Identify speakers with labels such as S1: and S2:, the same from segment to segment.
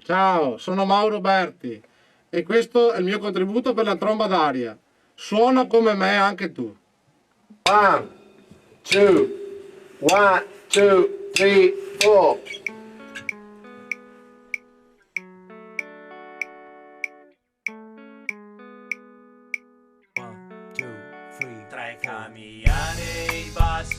S1: Ciao, sono Mauro Berti e questo è il mio contributo per la tromba d'aria. Suona come me anche tu.
S2: One, two, one, two, three, four.
S3: Tra i camminare e i bassi,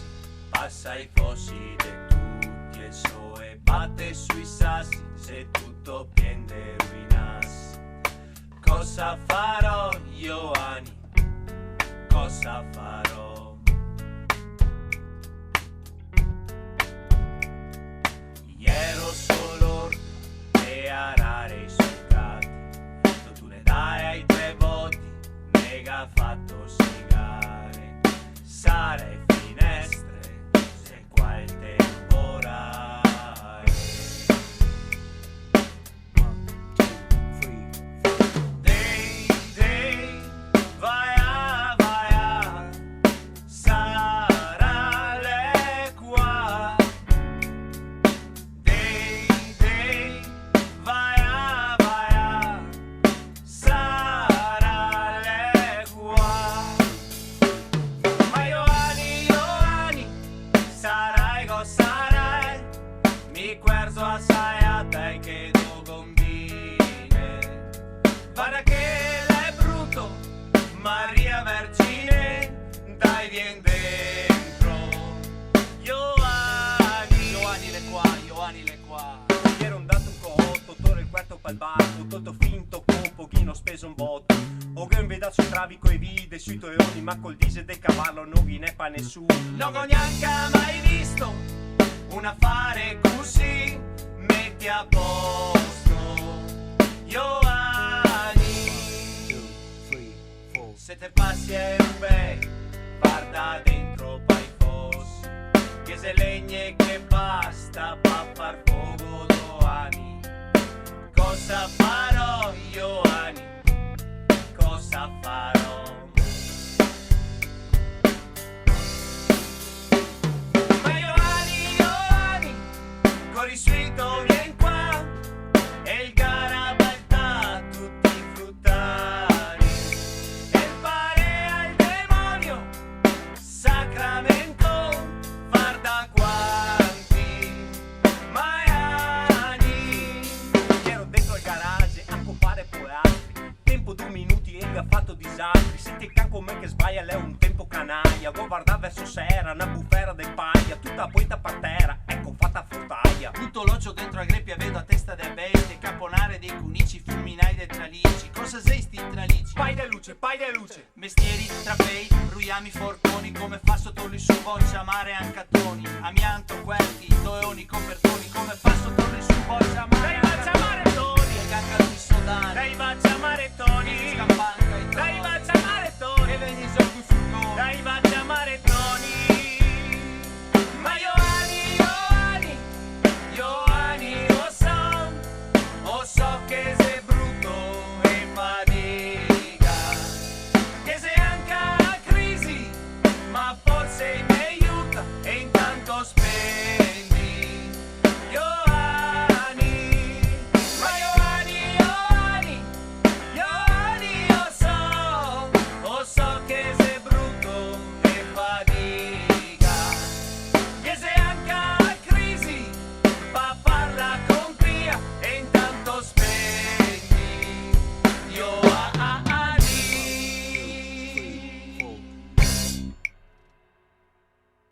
S3: passa i fossi di tutti e il sole batte sui sassi, se tutto piende ruinassi. Cosa farò, Ioani? Cosa farò? Ero solo e arare i succati, tu ne dai ai 3 voti, mega fatto sigare, sale finestre, se qua il temporale. Dei, dei, vai a, sarà le qua. Dei, dei, vai a, sarà le qua. Ma Ioani, sarai go sarai, mi guardo assai a te che tu combine. Guarda che l'è brutto, Maria Vergine, dai vien dentro. Ioani le qua. Ieri ho dato un cotto, torno il quarto pal barco, tutto finto, con un pochino speso un botto. Ho che vedo su travico e vide sui toioni, ma col diesel del cavallo non vi ne fa nessuno. Non ho neanche mai visto un affare così, metti a posto. Ioani, se te passi è un bei, guarda dentro poi fossi, che se legne che basta pa' far fuoco domani. Cosa farò, Ioani? Cosa farò? Ma Ioani, corri subito, vien qua, e il garabetta tutti i fruttali, e il pare al demonio, sacramento, guarda quanti maiani. Ero dentro al garage a compare poi altri, tempo 2 minuti e mi ha fatto disastri. Senti il can con me che sbaglia, lei è un tempo canaglia, vuoi guardare verso sera, una bufera del paglia, tutta poeta per terra, ecco fatta fruttaia.
S4: Tutto l'occhio dentro a greppia, vedo a testa del bestie, caponare dei cunici, fulminai dei tralici. Cosa sei sti tralici?
S3: Pai de luce.
S4: Mestieri, trapei, ruiami, forconi, come fa sotto lui su boccia, mare ancattoni, amianto, querti,